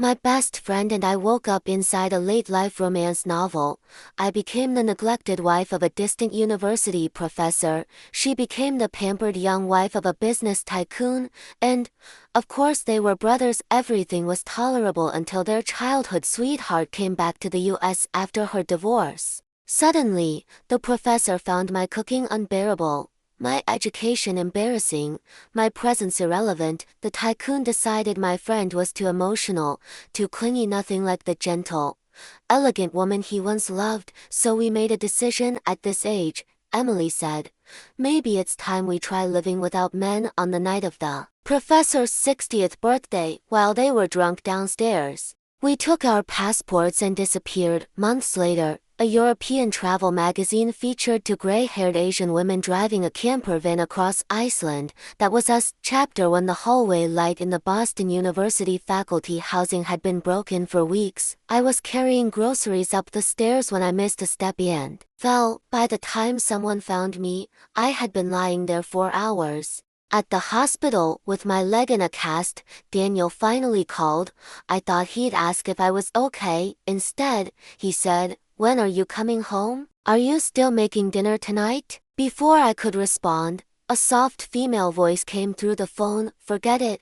My best friend and I woke up inside a late-life romance novel. I became the neglected wife of a distant university professor, she became the pampered young wife of a business tycoon, and, of course they were brothers. Everything was tolerable until their childhood sweetheart came back to the US after her divorce. Suddenly, the professor found my cooking unbearable, my education embarrassing, my presence irrelevant. The tycoon decided my friend was too emotional, too clingy, nothing like the gentle, elegant woman he once loved, so we made a decision. At this age, Emily said, maybe it's time we try living without men. On the night of the professor's 60th birthday, while they were drunk downstairs, we took our passports and disappeared. Months later, a European travel magazine featured two gray-haired Asian women driving a camper van across Iceland. That was us. Chapter 1. The hallway light in the Boston University faculty housing had been broken for weeks. I was carrying groceries up the stairs when I missed a step and fell. By the time someone found me, I had been lying there for hours. At the hospital, with my leg in a cast, Daniel finally called. I thought he'd ask if I was okay. Instead, he said, "When are you coming home? Are you still making dinner tonight?" Before I could respond, a soft female voice came through the phone. "Forget it,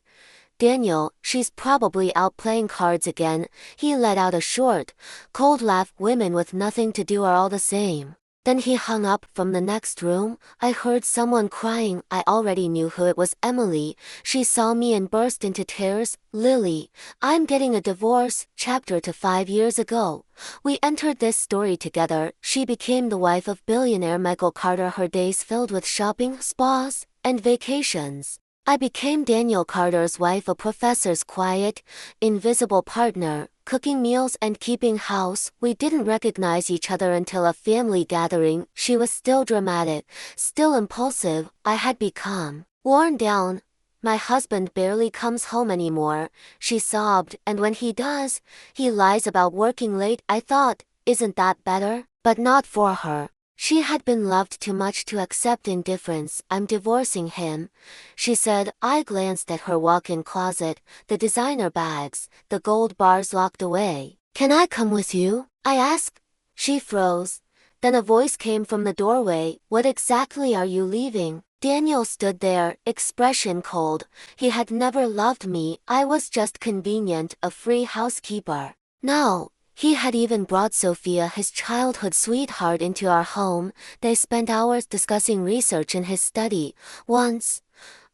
Daniel, she's probably out playing cards again." He let out a short, cold laugh. Women with nothing to do are all the same. Then he hung up. From the next room, I heard someone crying. I already knew who it was. Emily. She saw me and burst into tears. "Lily, I'm getting a divorce." Chapter 2. 5 years ago, we entered this story together. She became the wife of billionaire Michael Carter, her days filled with shopping, spas, and vacations. I became Daniel Carter's wife, a professor's quiet, invisible partner, cooking meals and keeping house. We didn't recognize each other until a family gathering. She was still dramatic, still impulsive. I had become worn down. "My husband barely comes home anymore," she sobbed, "and when he does, he lies about working late." I thought, isn't that better? But not for her. She had been loved too much to accept indifference. "I'm divorcing him," she said. I glanced at her walk-in closet, the designer bags, the gold bars locked away. "Can I come with you?" I asked. She froze. Then a voice came from the doorway. "What exactly are you leaving?" Daniel stood there, expression cold. He had never loved me. I was just convenient, a free housekeeper. No. He had even brought Sophia, his childhood sweetheart, into our home. They spent hours discussing research in his study. Once,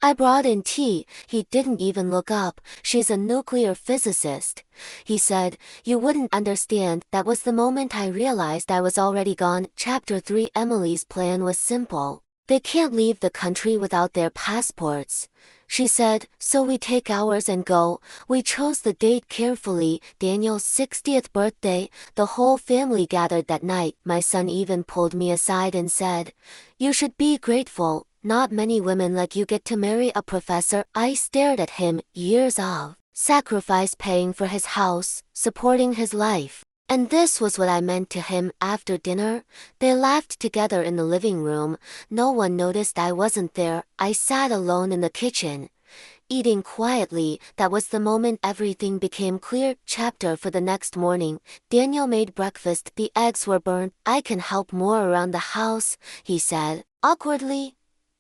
I brought in tea. He didn't even look up. "She's a nuclear physicist," he said. "You wouldn't understand." That was the moment I realized I was already gone. Chapter 3. Emily's plan was simple. "They can't leave the country without their passports," she said, "so we take ours and go." We chose the date carefully, Daniel's 60th birthday. The whole family gathered that night. My son even pulled me aside and said, "You should be grateful. Not many women like you get to marry a professor." I stared at him. Years of sacrifice, paying for his house, supporting his life. And this was what I meant to him. After dinner, they laughed together in the living room. No one noticed I wasn't there. I sat alone in the kitchen, eating quietly. That was the moment everything became clear. Chapter 4. The next morning, Daniel made breakfast. The eggs were burnt. "I can help more around the house," he said, awkwardly.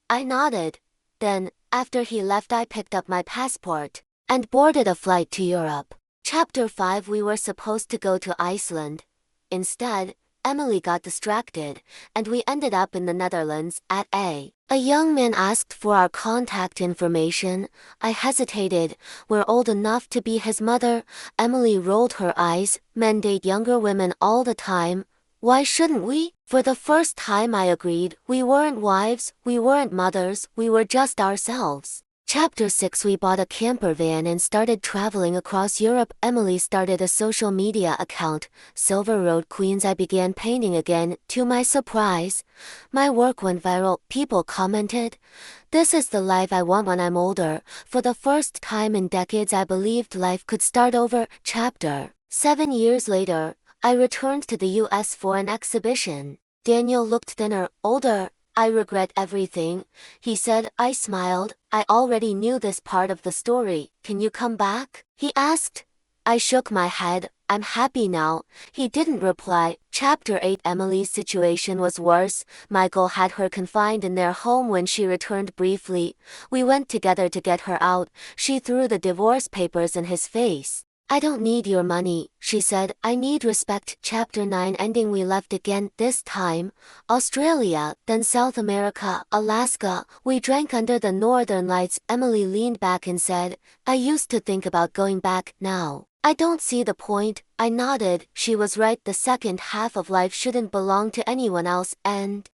I nodded. Then, after he left, I picked up my passport and boarded a flight to Europe. Chapter 5. We were supposed to go to Iceland. Instead, Emily got distracted, and we ended up in the Netherlands. At a young man asked for our contact information. I hesitated. "We're old enough to be his mother." Emily rolled her eyes. "Men date younger women all the time. Why shouldn't we?" For the first time I agreed. We weren't wives, we weren't mothers, we were just ourselves. Chapter 6. We bought a camper van and started traveling across Europe. Emily started a social media account, Silver Road Queens. I began painting again. To my surprise, my work went viral. People commented, "This is the life I want when I'm older." For the first time in decades, I believed life could start over. Chapter 7. Years later, I returned to the US for an exhibition. Daniel looked thinner, older. "I regret everything," he said. I smiled. I already knew this part of the story. "Can you come back?" he asked. I shook my head. I'm happy now. He didn't reply. Chapter 8. Emily's situation was worse. Michael had her confined in their home when she returned briefly. We went together to get her out. She threw the divorce papers in his face. I don't need your money, she said. I need respect. Chapter 9. Ending. We left again, this time Australia, then South America, Alaska. We drank under the northern lights. Emily leaned back and said, I used to think about going back. Now I don't see the point. I nodded. She was right. The second half of life shouldn't belong to anyone else, and